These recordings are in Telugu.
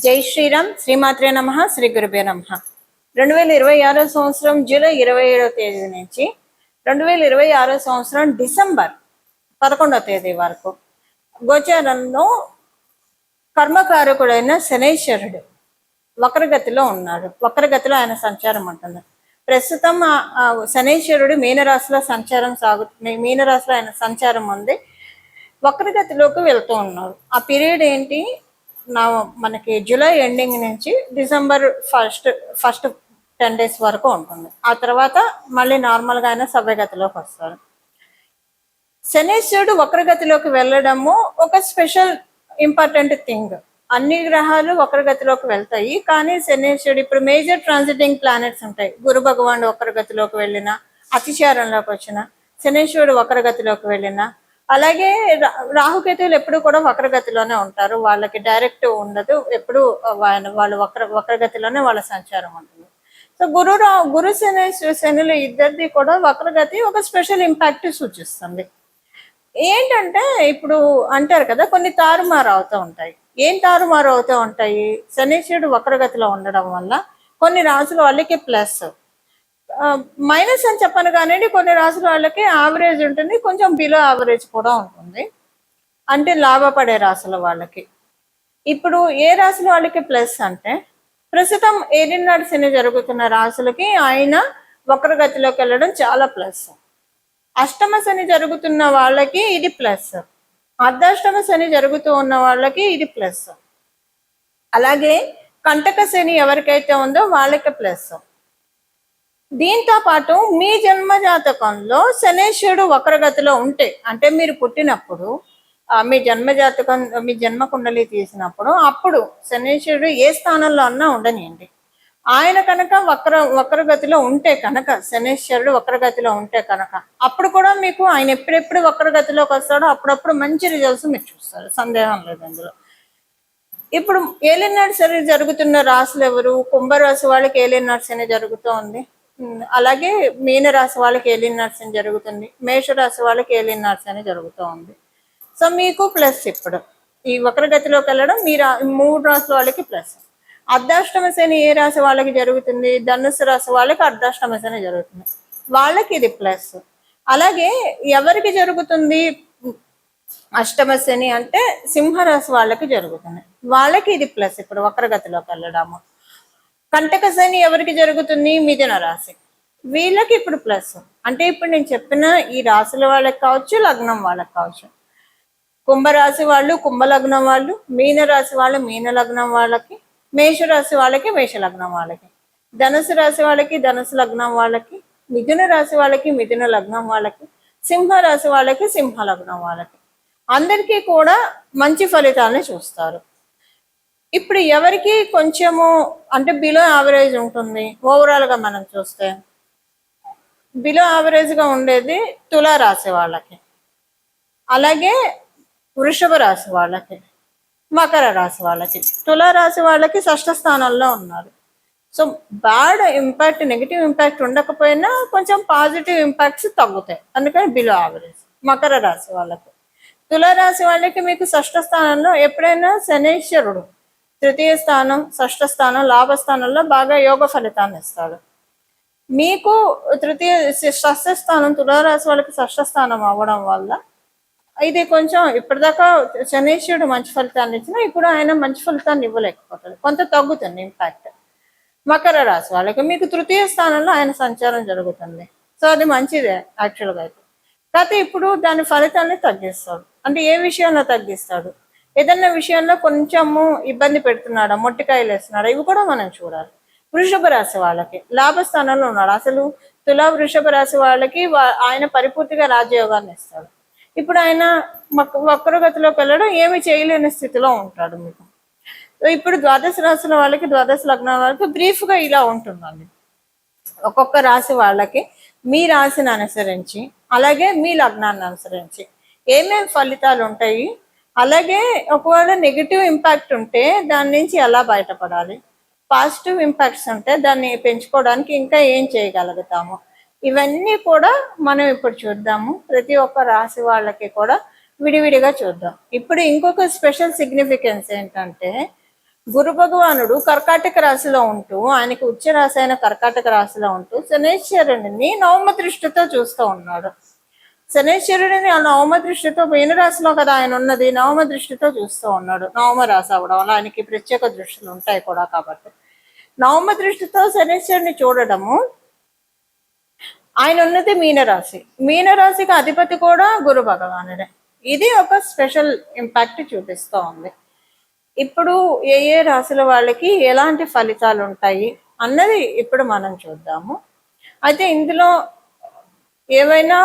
జై శ్రీరామ్. శ్రీమాత్రే నమ. శ్రీ గురుభ్యో నమ. 2026 సంవత్సరం జూలై 27వ తేదీ నుంచి 2026 సంవత్సరం డిసెంబర్ 11వ తేదీ వరకు గోచారంలో కర్మకారకుడైన శనైశ్వరుడు వక్రగతిలో ఉన్నాడు. వక్రగతిలో ఆయన సంచారం ఉంటుంది. ప్రస్తుతం శనైశ్వరుడు మీనరాశిలో మీనరాశిలో ఆయన సంచారం ఉంది. వక్రగతిలోకి వెళ్తూ ఉన్నారు. ఆ పీరియడ్ ఏంటి? మనకి జూలై ఎండింగ్ నుంచి డిసెంబర్ ఫస్ట్ 10 days వరకు ఉంటుంది. ఆ తర్వాత మళ్ళీ నార్మల్గా అయినా సవ్యగతిలోకి వస్తారు. శనీశ్వరుడు వక్రగతిలోకి వెళ్ళడము ఒక స్పెషల్ ఇంపార్టెంట్ థింగ్. అన్ని గ్రహాలు వక్రగతిలోకి వెళ్తాయి, కానీ శనీశ్వరుడు ఇప్పుడు మేజర్ ట్రాన్సిటింగ్ ప్లానెట్స్ ఉంటాయి. గురు భగవానుడు వక్రగతిలోకి వెళ్ళిన, అతిచారంలోకి వచ్చిన, శనీశ్వరుడు వక్రగతిలోకి వెళ్ళిన, అలాగే రాహుకేతువులు ఎప్పుడు కూడా వక్రగతిలోనే ఉంటారు. వాళ్ళకి డైరెక్ట్ ఉండదు, ఎప్పుడు వాళ్ళు వక్రగతిలోనే వాళ్ళ సంచారం ఉంటుంది. సో గురు శనులు ఇద్దరిది కూడా వక్రగతి ఒక స్పెషల్ ఇంపాక్ట్ సూచిస్తుంది. ఏంటంటే ఇప్పుడు అంటారు కదా, కొన్ని తారుమారు అవుతూ ఉంటాయి. ఏం తారుమారు అవుతూ ఉంటాయి? శనీశ్వరుడు వక్రగతిలో ఉండడం వల్ల కొన్ని రాసుల వాళ్ళకి ప్లస్, మైనస్ అని చెప్పను కానివ్వండి, కొన్ని రాసుల వాళ్ళకి యావరేజ్ ఉంటుంది, కొంచెం బిలో యావరేజ్ కూడా ఉంటుంది. అంటే లాభపడే రాసుల వాళ్ళకి. ఇప్పుడు ఏ రాసుల వాళ్ళకి ప్లస్ అంటే, ప్రస్తుతం ఏలినాడు శని జరుగుతున్న రాసులకి ఆయన వక్రగతిలోకి వెళ్ళడం చాలా ప్లస్. అష్టమ శని జరుగుతున్న వాళ్ళకి ఇది ప్లస్. అర్ధాష్టమ శని జరుగుతూ ఉన్న వాళ్ళకి ఇది ప్లస్. అలాగే కంటక శని ఎవరికైతే ఉందో వాళ్ళకి ప్లస్. దీంతో పాటు మీ జన్మ జాతకంలో శనీశ్వరుడు వక్రగతిలో ఉంటే, అంటే మీరు పుట్టినప్పుడు మీ జన్మ కుండలి తీసినప్పుడు అప్పుడు శనీశ్వరుడు ఏ స్థానంలో అన్నా ఉండనియండి, ఆయన కనుక వక్రగతిలో ఉంటే కనుక, శనీశ్వరుడు వక్రగతిలో ఉంటే కనుక, అప్పుడు కూడా మీకు ఆయన ఎప్పుడెప్పుడు వక్రగతిలోకి వస్తాడో అప్పుడప్పుడు మంచి రిజల్ట్స్ మీరు చూస్తారు, సందేహం లేదు అందులో. ఇప్పుడు ఏలినాడు శని జరుగుతున్న రాశులు ఎవరు? కుంభరాశి వాళ్ళకి ఏలినాడు శని జరుగుతూ ఉంది. అలాగే మీనరాశి వాళ్ళకి ఏలినాడు శని జరుగుతుంది. మేషరాశి వాళ్ళకి ఏలినాడు శని జరుగుతూ ఉంది. సో మీకు ప్లస్ ఇప్పుడు ఈ వక్రగతిలోకి వెళ్ళడం మీ 3 రాశుల వాళ్ళకి ప్లస్. అర్ధాష్టమ శని ఏ రాశి వాళ్ళకి జరుగుతుంది? ధనుసు రాశి వాళ్ళకి అర్ధాష్టమ శని జరుగుతుంది, వాళ్ళకి ఇది ప్లస్. అలాగే ఎవరికి జరుగుతుంది అష్టమ శని అంటే సింహరాశి వాళ్ళకి జరుగుతుంది, వాళ్ళకి ఇది ప్లస్ ఇప్పుడు వక్రగతిలోకి వెళ్ళడము. కంటక శని ఎవరికి జరుగుతుంది? మిథున రాశి, వీళ్ళకి ఇప్పుడు ప్లస్. అంటే ఇప్పుడు నేను చెప్పిన ఈ రాశుల వాళ్ళకి కావచ్చు, లగ్నం వాళ్ళకి కావచ్చు. కుంభరాశి వాళ్ళు కుంభలగ్నం వాళ్ళు, మీనరాశి వాళ్ళు మీన లగ్నం వాళ్ళకి, మేషరాశి వాళ్ళకి మేష లగ్నం వాళ్ళకి, ధనుసు రాశి వాళ్ళకి ధనుసు లగ్నం వాళ్ళకి, మిథున రాశి వాళ్ళకి మిథున లగ్నం వాళ్ళకి, సింహరాశి వాళ్ళకి సింహ లగ్నం వాళ్ళకి, అందరికీ కూడా మంచి ఫలితాలని చూస్తారు. ఇప్పుడు ఎవరికి కొంచెము అంటే బిలో యావరేజ్ ఉంటుంది ఓవరాల్ గా మనం చూస్తే, బిలో యావరేజ్ గా ఉండేది తులారాశి వాళ్ళకి, అలాగే వృషభ రాశి వాళ్ళకి, మకర రాశి వాళ్ళకి. తులారాశి వాళ్ళకి 6వ స్థానంలో ఉన్నారు. So bad impact, negative impact ఉండకపోయినా కొంచెం పాజిటివ్ ఇంపాక్ట్స్ తగ్గుతాయి, అందుకని బిలో యావరేజ్. మకర రాశి వాళ్ళకి, తులారాశి వాళ్ళకి మీకు 6వ స్థానంలో ఎప్పుడైనా శనీశ్వరుడు 3వ స్థానం 6వ స్థానం లాభస్థానంలో బాగా యోగ ఫలితాన్ని ఇస్తాడు. మీకు 6వ స్థానం తులారాశి వాళ్ళకి 6వ స్థానం అవ్వడం వల్ల ఇది కొంచెం ఇప్పటిదాకా శనీశ్వరుడు మంచి ఫలితాన్ని ఇచ్చినా ఇప్పుడు ఆయన మంచి ఫలితాన్ని ఇవ్వలేకపోతాడు, కొంత తగ్గుతుంది ఇంపాక్ట్. మకర రాశి వాళ్ళకి మీకు 3వ స్థానంలో ఆయన సంచారం జరుగుతుంది. సో అది మంచిదే యాక్చువల్గా అయితే. కాకపోతే ఇప్పుడు దాని ఫలితాన్ని తగ్గిస్తాడు. అంటే ఏ విషయంలో తగ్గిస్తాడు? ఏదన్నా విషయంలో కొంచెము ఇబ్బంది పెడుతున్నాడా, మొట్టికాయలు వేస్తున్నాడా, ఇవి కూడా మనం చూడాలి. వృషభ రాశి వాళ్ళకి లాభస్థానంలో ఉన్నాడు. అసలు తులా వృషభ రాశి వాళ్ళకి ఆయన పరిపూర్తిగా రాజయోగాన్ని ఇస్తాడు. ఇప్పుడు ఆయన వక్రగతిలోకి వెళ్ళడం ఏమి చేయలేని స్థితిలో ఉంటాడు మీకు. ఇప్పుడు ద్వాదశ రాశుల వాళ్ళకి ద్వాదశ లగ్నాల వాళ్ళకి బ్రీఫ్గా ఇలా ఉంటుందండి. ఒక్కొక్క రాశి వాళ్ళకి మీ రాశిని అనుసరించి, అలాగే మీ లగ్నాన్ని అనుసరించి ఏమేమి ఫలితాలు ఉంటాయి, అలాగే ఒకవేళ నెగిటివ్ ఇంపాక్ట్ ఉంటే దాని నుంచి ఎలా బయటపడాలి, పాజిటివ్ ఇంపాక్ట్స్ ఉంటే దాన్ని పెంచుకోవడానికి ఇంకా ఏం చేయగలుగుతాము, ఇవన్నీ కూడా మనం ఇప్పుడు చూద్దాము. ప్రతి ఒక్క రాశి వాళ్ళకి కూడా విడివిడిగా చూద్దాం. ఇప్పుడు ఇంకొక స్పెషల్ సిగ్నిఫికెన్స్ ఏంటంటే, గురు భగవానుడు కర్కాటక రాశిలో ఉంటూ, ఆయనకి ఉచ్చ రాశి అయిన కర్కాటక రాశిలో ఉంటూ శనేశ్వరుడిని నవమ దృష్టితో చూస్తూ ఉన్నాడు. శనేశ్వరుడిని ఆ నవమ దృష్టితో మీనరాశిలో కదా ఆయన ఉన్నది, నవమ దృష్టితో చూస్తూ ఉన్నాడు. నవమ రాశి అవడం వల్ల ఆయనకి ప్రత్యేక దృష్టిలు ఉంటాయి కూడా కాబట్టి నవమ దృష్టితో శనేశ్వరుని చూడడము. ఆయన ఉన్నది మీనరాశి, మీనరాశికి అధిపతి కూడా గురు భగవానుడే. ఇది ఒక స్పెషల్ ఇంపాక్ట్ చూపిస్తూ ఉంది. ఇప్పుడు ఏ ఏ రాశుల వాళ్ళకి ఎలాంటి ఫలితాలు ఉంటాయి అన్నది ఇప్పుడు మనం చూద్దాము. అయితే ఇందులో ఏవైనా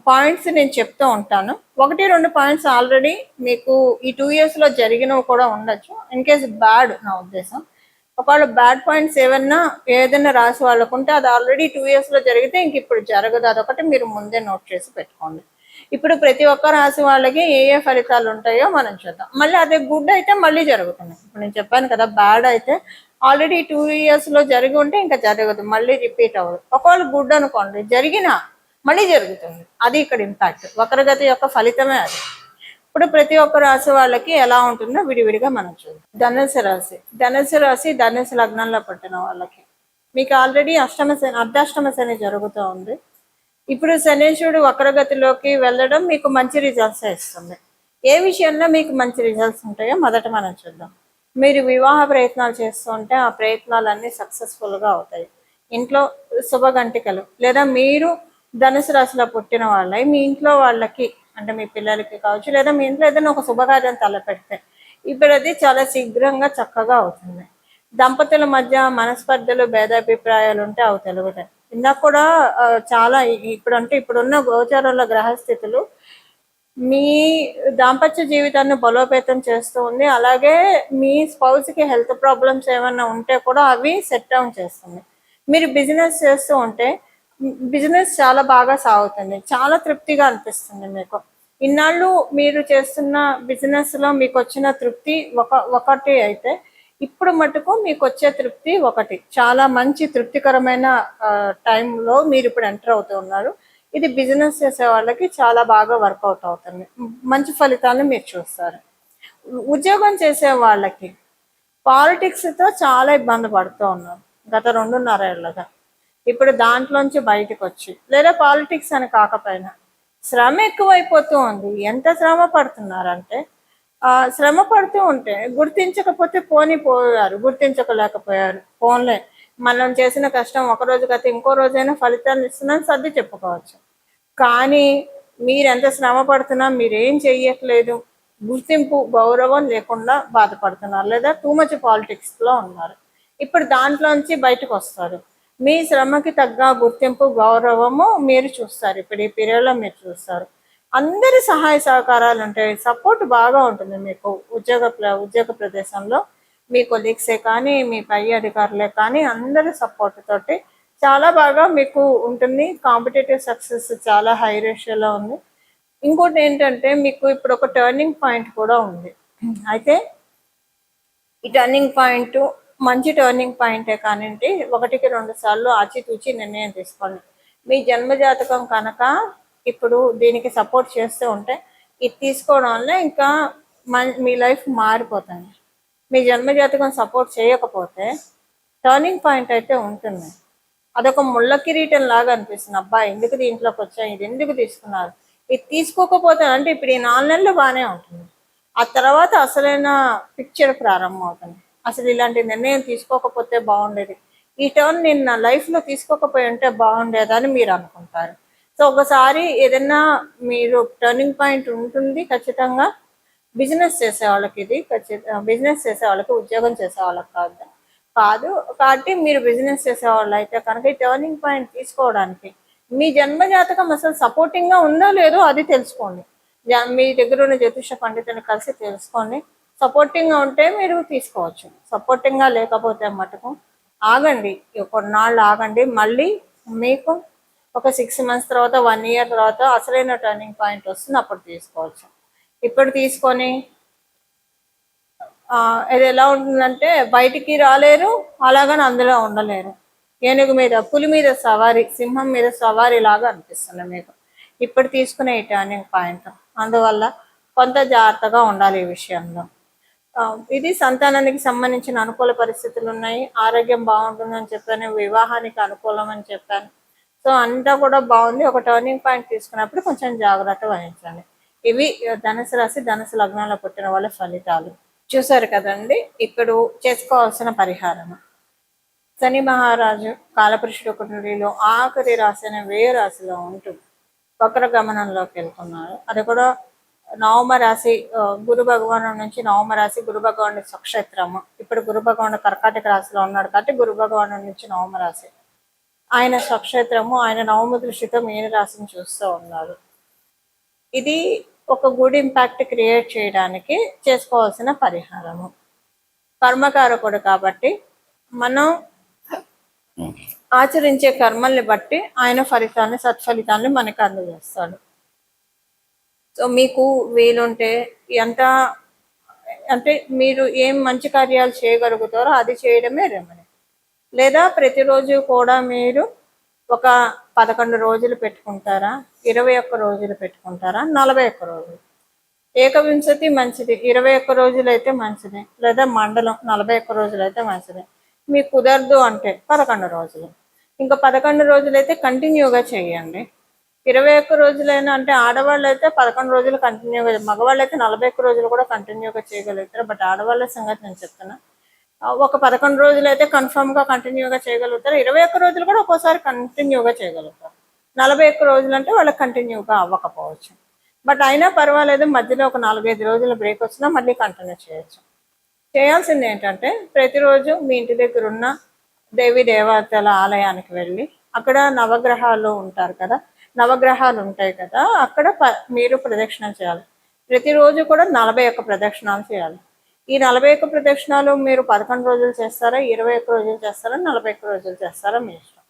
పాయింట్స్ నేను చెప్తూ ఉంటాను. 1-2 పాయింట్స్ ఆల్రెడీ మీకు ఈ 2 years లో జరిగినవి కూడా ఉండొచ్చు. ఇన్ కేస్ బ్యాడ్, నా ఉద్దేశం ఒకవేళ బ్యాడ్ పాయింట్స్ ఏదైనా రాసి వాళ్ళకు ఉంటే అది ఆల్రెడీ 2 years లో జరిగితే ఇంక ఇప్పుడు జరగదు, అదొకటి మీరు ముందే నోట్ చేసి పెట్టుకోండి. ఇప్పుడు ప్రతి ఒక్క రాశి వాళ్ళకి ఏ ఏ ఫలితాలు ఉంటాయో మనం చూద్దాం. మళ్ళీ అదే గుడ్ అయితే మళ్ళీ జరుగుతుంది. ఇప్పుడు నేను చెప్పాను కదా, బ్యాడ్ అయితే ఆల్రెడీ 2 years లో జరిగి ఉంటే ఇంకా జరగదు, మళ్ళీ రిపీట్ అవ్వదు. ఒకవేళ గుడ్ అనుకోండి, జరిగినా మళ్ళీ జరుగుతుంది. అది ఇక్కడ ఇంపాక్ట్, వక్రగతి యొక్క ఫలితమే అది. ఇప్పుడు ప్రతి ఒక్క రాశి వాళ్ళకి ఎలా ఉంటుందో విడివిడిగా మనం చూద్దాం. ధనుసు రాశి ధనుసు లగ్నంలో పుట్టిన వాళ్ళకి మీకు ఆల్రెడీ అర్ధాష్టమ శని జరుగుతూ ఉంది. ఇప్పుడు శనేశ్వరుడు వక్రగతిలోకి వెళ్ళడం మీకు మంచి రిజల్ట్స్ ఇస్తుంది. ఏ విషయంలో మీకు మంచి రిజల్ట్స్ ఉంటాయో మొదట మనం చూద్దాం. మీరు వివాహ ప్రయత్నాలు చేస్తూ ఉంటే ఆ ప్రయత్నాలన్నీ సక్సెస్ఫుల్గా అవుతాయి. ఇంట్లో శుభగంటికలు, లేదా మీరు ధనుసు రాశిలో పుట్టిన వాళ్ళై మీ ఇంట్లో వాళ్ళకి, అంటే మీ పిల్లలకి కావచ్చు, లేదా మీ ఇంట్లో ఏదైనా ఒక శుభకార్యం తలపెడితే ఇప్పుడు అది చాలా శీఘ్రంగా చక్కగా అవుతుంది. దంపతుల మధ్య మనస్పర్ధలు, భేదాభిప్రాయాలు ఉంటే అవి తెలుగుతాయి. ఇందాక కూడా చాలా ఇప్పుడున్న గోచారంలో గ్రహస్థితులు మీ దాంపత్య జీవితాన్ని బలోపేతం చేస్తూ ఉంది. అలాగే మీ స్పౌస్కి హెల్త్ ప్రాబ్లమ్స్ ఏమైనా ఉంటే కూడా అవి సెట్ డౌన్ చేస్తుంది. మీరు బిజినెస్ చేస్తూ ఉంటే బిజినెస్ చాలా బాగా సాగుతుంది, చాలా తృప్తిగా అనిపిస్తుంది మీకు. ఇన్నాళ్ళు మీరు చేస్తున్న బిజినెస్లో మీకు వచ్చిన తృప్తి ఒకటి అయితే ఇప్పుడు మటుకు మీకు వచ్చే తృప్తి ఒకటి. చాలా మంచి తృప్తికరమైన టైంలో మీరు ఇప్పుడు ఎంటర్ అవుతూ ఉన్నారు. ఇది బిజినెస్ చేసే వాళ్ళకి చాలా బాగా వర్కౌట్ అవుతుంది, మంచి ఫలితాలను మీరు చూస్తారు. ఉద్యోగం చేసే వాళ్ళకి పాలిటిక్స్తో చాలా ఇబ్బంది పడుతూ ఉన్నారు గత 2.5 ఏళ్ళగా. ఇప్పుడు దాంట్లోంచి బయటకు వచ్చి, లేదా పాలిటిక్స్ అని కాకపోయినా శ్రమ ఎక్కువైపోతూ ఉంది. ఎంత శ్రమ పడుతున్నారంటే శ్రమ పడుతూ ఉంటే గుర్తించకపోతే గుర్తించలేకపోయారు. ఫోన్లే మనం చేసిన కష్టం ఒకరోజు గత ఇంకో రోజైనా ఫలితాన్ని ఇస్తుందని సర్ది చెప్పుకోవచ్చు. కానీ మీరు ఎంత శ్రమ పడుతున్నా మీరేం చెయ్యట్లేదు, గుర్తింపు గౌరవం లేకుండా బాధపడుతున్నారు, లేదా టూ మచ్ పాలిటిక్స్లో ఉన్నారు. ఇప్పుడు దాంట్లోంచి బయటకు వస్తారు. మీ శ్రమకి తగ్గ గుర్తింపు గౌరవము మీరు చూస్తారు. ఇప్పుడు ఈ పీరియడ్లో మీరు చూస్తారు. అందరి సహాయ సహకారాలు ఉంటాయి, సపోర్ట్ బాగా ఉంటుంది మీకు. ఉద్యోగ ప్రదేశంలో మీ కొలీగ్సే కానీ, మీ పై అధికారులే కానీ, అందరి సపోర్ట్ తోటి చాలా బాగా మీకు ఉంటుంది. కాంపిటేటివ్ సక్సెస్ చాలా హై రేషియోలో ఉంది. ఇంకోటి ఏంటంటే మీకు ఇప్పుడు ఒక టర్నింగ్ పాయింట్ కూడా ఉంది. అయితే ఈ టర్నింగ్ పాయింట్ మంచి టర్నింగ్ పాయింటే కానివ్వండి, 1-2 సార్లు ఆచితూచి నిర్ణయం తీసుకోండి. మీ జన్మజాతకం కనుక ఇప్పుడు దీనికి సపోర్ట్ చేస్తూ ఉంటే ఇది తీసుకోవడం వల్ల ఇంకా మీ లైఫ్ మారిపోతుంది. మీ జన్మజాతకం సపోర్ట్ చేయకపోతే టర్నింగ్ పాయింట్ అయితే ఉంటుంది. అదొక ముళ్ళ కిరీటం లాగా అనిపిస్తుంది. అబ్బా ఎందుకు దీంట్లోకి వచ్చా, ఇది ఎందుకు తీసుకున్నారు, ఇది తీసుకోకపోతే అంటే ఇప్పుడు ఈ 4 నెలలు బాగానే ఉంటుంది. ఆ తర్వాత అసలైన పిక్చర్ ప్రారంభం అవుతుంది. అసలు ఇలాంటి నిర్ణయం తీసుకోకపోతే బాగుండేది, ఈ టర్న్ నేను నా లైఫ్లో తీసుకోకపోయి ఉంటే బాగుండేదని మీరు అనుకుంటారు. సో ఒకసారి ఏదైనా మీరు టర్నింగ్ పాయింట్ ఉంటుంది ఖచ్చితంగా. బిజినెస్ చేసే వాళ్ళకి ఇది బిజినెస్ చేసే వాళ్ళకి, ఉద్యోగం చేసే వాళ్ళకి కాదు కాబట్టి మీరు బిజినెస్ చేసే వాళ్ళు అయితే కనుక ఈ టర్నింగ్ పాయింట్ తీసుకోవడానికి మీ జన్మజాతకం అసలు సపోర్టింగ్గా ఉందో లేదో అది తెలుసుకోండి. మీ దగ్గర ఉన్న జ్యోతిష పండితుని కలిసి తెలుసుకోండి. సపోర్టింగ్గా ఉంటే మీరు తీసుకోవచ్చు, సపోర్టింగ్గా లేకపోతే మటుకు ఆగండి, కొన్నాళ్ళు ఆగండి. మళ్ళీ మీకు ఒక 6 months తర్వాత, 1 year తర్వాత అసలైన టర్నింగ్ పాయింట్ వస్తుంది, అప్పుడు తీసుకోవచ్చు. ఇప్పుడు తీసుకొని ఇది ఎలా ఉంటుందంటే బయటికి రాలేరు, అలాగని అందులో ఉండలేరు. ఏనుగు మీద, పులి మీద సవారీ, సింహం మీద సవారీ లాగా అనిపిస్తుంది మీకు ఇప్పుడు తీసుకునే ఈ టర్నింగ్ పాయింట్. అందువల్ల కొంత జాగ్రత్తగా ఉండాలి ఈ విషయంలో. ఇది సంతానానికి సంబంధించిన అనుకూల పరిస్థితులు ఉన్నాయి, ఆరోగ్యం బాగుంటుందని చెప్పాను, వివాహానికి అనుకూలం అని చెప్పాను. సో అంతా కూడా బాగుంది. ఒక టర్నింగ్ పాయింట్ తీసుకున్నప్పుడు కొంచెం జాగ్రత్త వహించండి. ఇవి ధనుసు రాశి ధనుసు లగ్నంలో పుట్టిన వాళ్ళ ఫలితాలు. చూసారు కదండి. ఇప్పుడు చేసుకోవాల్సిన పరిహారం. శని మహారాజు కాలపురుషుడు కుండలిలో ఆఖరి రాశి అనే వ్యయ రాశిలో ఉంటూ వక్ర గమనంలోకి వెళ్తున్నారు. అది కూడా నవమ రాశి, గురు భగవాను నుంచి నవమ రాశి గురు భగవానుడి స్వక్షేత్రము. ఇప్పుడు గురు భగవానుడు కర్కాటక రాశిలో ఉన్నాడు కాబట్టి గురు భగవాను నుంచి నవమ రాశి ఆయన స్వక్షేత్రము. ఆయన నవమ దృష్టితో మీన రాశిని చూస్తూ ఉన్నారు. ఇది ఒక గుడ్ ఇంపాక్ట్ క్రియేట్ చేయడానికి చేసుకోవాల్సిన పరిహారము. కర్మకారకుడు కాబట్టి మనం ఆచరించే కర్మల్ని బట్టి ఆయన ఫలితాన్ని సత్ఫలితాన్ని మనకు అందజేస్తాడు. సో మీకు వీలుంటే ఎంత అంటే మీరు ఏం మంచి కార్యాలు చేయగలుగుతారో అది చేయడమే రెమెడీ. లేదా ప్రతిరోజు కూడా మీరు ఒక 11 రోజులు పెట్టుకుంటారా, 21 రోజులు పెట్టుకుంటారా, 41 రోజులు. ఏకవింశతి మంచిది, 21 రోజులు అయితే మంచిది, లేదా మండలం 41 రోజులు అయితే మంచిది. మీకు కుదరదు అంటే 11 రోజులు. ఇంకా 11 రోజులు అయితే కంటిన్యూగా చేయండి. 21 రోజులైనా అంటే ఆడవాళ్ళు అయితే 11 రోజులు కంటిన్యూగా, మగవాళ్ళు అయితే 41 రోజులు కూడా కంటిన్యూగా చేయగలుగుతారు. బట్ ఆడవాళ్ళ సంగతి నేను చెప్తున్నా. ఒక 11 రోజులు అయితే కన్ఫర్మ్గా కంటిన్యూగా చేయగలుగుతారు. 21 రోజులు కూడా ఒక్కోసారి కంటిన్యూగా చేయగలుగుతారు. 41 రోజులు అంటే వాళ్ళకి కంటిన్యూగా అవ్వకపోవచ్చు. బట్ అయినా పర్వాలేదు, మధ్యలో ఒక 4-5 రోజులు బ్రేక్ వచ్చినా మళ్ళీ కంటిన్యూ చేయొచ్చు. చేయాల్సింది ఏంటంటే ప్రతిరోజు మీ ఇంటి దగ్గర ఉన్న దేవీ దేవతల ఆలయానికి వెళ్ళి అక్కడ నవగ్రహాలు ఉంటారు కదా, నవగ్రహాలు ఉంటాయి కదా, అక్కడ మీరు ప్రదక్షిణ చేయాలి. ప్రతిరోజు కూడా 41 ప్రదక్షిణాలు చేయాలి. ఈ 41 ప్రదక్షిణాలు మీరు 11 రోజులు చేస్తారా, 21 రోజులు చేస్తారా, 41 రోజులు చేస్తారా మీ ఇష్టం.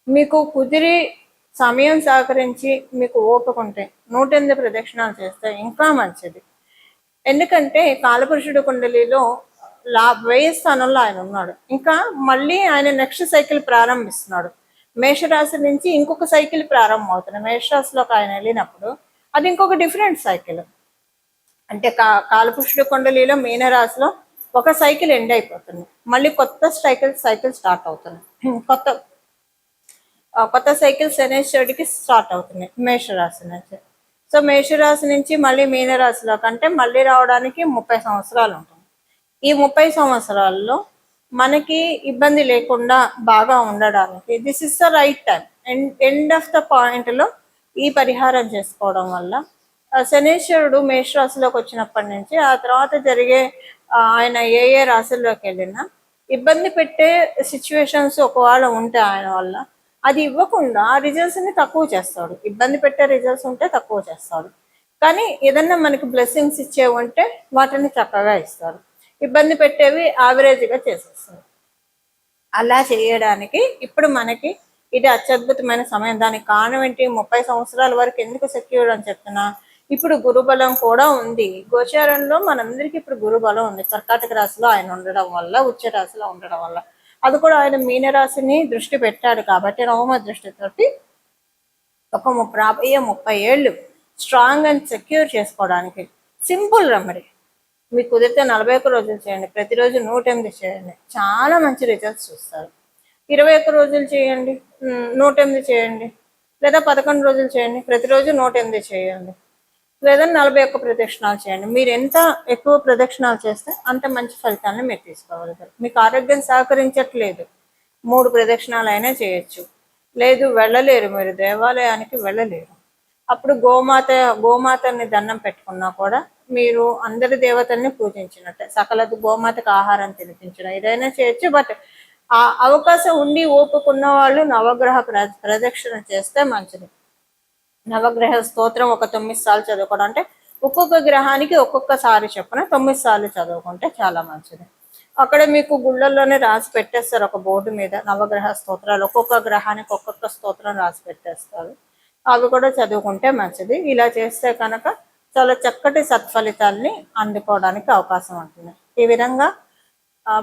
మీకు కుదిరి సమయం సహకరించి మీకు ఓపుకుంటే 108 ప్రదక్షిణాలు చేస్తే ఇంకా మంచిది. ఎందుకంటే కాలపురుషుడు కుండలిలో వ్యయ స్థానంలో ఆయన ఉన్నాడు. ఇంకా మళ్ళీ ఆయన నెక్స్ట్ సైకిల్ ప్రారంభిస్తున్నాడు. మేషరాశి నుంచి ఇంకొక సైకిల్ ప్రారంభం అవుతుంది. మేషరాశిలోకి ఆయన వెళ్ళినప్పుడు అది ఇంకొక డిఫరెంట్ సైకిల్. అంటే కాలపురుషుడు కుండలిలో మీనరాశిలో ఒక సైకిల్ ఎండ్ అయిపోతుంది, మళ్ళీ కొత్త సైకిల్ స్టార్ట్ అవుతుంది. కొత్త సైకిల్ శనేశ్వరుడికి స్టార్ట్ అవుతుంది మేషరాశి నుంచి. సో మేషరాశి నుంచి మళ్ళీ మీనరాశిలో కంటే మళ్ళీ రావడానికి 30 సంవత్సరాలు ఉంటుంది. ఈ 30 సంవత్సరాల్లో మనకి ఇబ్బంది లేకుండా బాగా ఉండడానికి this is the right time. End of the పాయింట్లో ఈ పరిహారం చేసుకోవడం వల్ల శనేశ్వరుడు మేషరాశిలోకి వచ్చినప్పటి నుంచి ఆ తర్వాత జరిగే ఆయన ఏ రాశుల్లోకి వెళ్ళినా ఇబ్బంది పెట్టే సిచ్యువేషన్స్ ఒకవేళ ఉంటే ఆయన వల్ల అది ఇవ్వకుండా రిజల్ట్స్ని తక్కువ చేస్తాడు. ఇబ్బంది పెట్టే రిజల్ట్స్ ఉంటే తక్కువ చేస్తాడు, కానీ ఏదన్నా మనకి బ్లెస్సింగ్స్ ఇచ్చేవి ఉంటే వాటిని చక్కగా ఇస్తాడు. ఇబ్బంది పెట్టేవి యావరేజ్గా చేసేస్తాడు. అలా చేయడానికి ఇప్పుడు మనకి ఇది అత్యద్భుతమైన సమయం. దానికి కారణం ఏంటి? 30 సంవత్సరాల వరకు ఎందుకు సెక్యూర్ అని చెప్తున్నా, ఇప్పుడు గురుబలం కూడా ఉంది. గోచారంలో మనందరికీ ఇప్పుడు గురుబలం ఉంది. కర్కాటక రాశిలో ఆయన ఉండడం వల్ల, ఉచ్చ రాశిలో ఉండడం వల్ల, అది కూడా ఆయన మీనరాశిని దృష్టి పెట్టాడు కాబట్టి నవమ దృష్టితోటి ఒక 30 ఏళ్ళు స్ట్రాంగ్ అండ్ సెక్యూర్ చేసుకోవడానికి సింపుల్ రెమెడీ. మీకు కుదిరితే 41 రోజులు చేయండి, ప్రతిరోజు 108 చేయండి, చాలా మంచి రిజల్ట్స్ చూస్తారు. 21 రోజులు చేయండి, 108 చేయండి, లేదా 11 రోజులు చేయండి, ప్రతిరోజు 108 చేయండి, లేదా 41 ప్రదక్షిణాలు చేయండి. మీరు ఎంత ఎక్కువ ప్రదక్షిణాలు చేస్తే అంత మంచి ఫలితాన్ని మీరు తీసుకోగలుగుతారు. మీకు ఆరోగ్యం సహకరించట్లేదు, 3 ప్రదక్షిణాలు అయినా చేయొచ్చు. లేదు వెళ్ళలేరు, మీరు దేవాలయానికి వెళ్ళలేరు, అప్పుడు గోమాతని దండం పెట్టుకున్నా కూడా మీరు అందరి దేవతల్ని పూజించినట్టే. సకల గోమాతకు ఆహారం తినిపించడం ఏదైనా చేయొచ్చు. బట్ ఆ అవకాశం ఉండి ఓపుకున్న వాళ్ళు నవగ్రహ ప్రదక్షిణ చేస్తే మంచిది. నవగ్రహ స్తోత్రం ఒక 9 సార్లు చదువుకోవడం, అంటే ఒక్కొక్క గ్రహానికి ఒక్కొక్కసారి చొప్పున 9 సార్లు చదువుకుంటే చాలా మంచిది. అక్కడ మీకు గుళ్ళల్లోనే రాసి పెట్టేస్తారు ఒక బోర్డు మీద నవగ్రహ స్తోత్రాలు, ఒక్కొక్క గ్రహానికి ఒక్కొక్క స్తోత్రం రాసి పెట్టేస్తారు. అవి కూడా చదువుకుంటే మంచిది. ఇలా చేస్తే కనుక చాలా చక్కటి సత్ఫలితాల్ని అందుకోవడానికి అవకాశం ఉంటుంది. ఈ విధంగా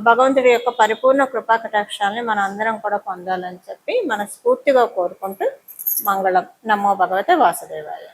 భగవంతుడి యొక్క పరిపూర్ణ కృపా కటాక్షాలని మన అందరం కూడా పొందాలని చెప్పి మనస్ఫూర్తిగా కోరుకుంటూ మంగళం. నమో భగవతే వాసుదేవాయ.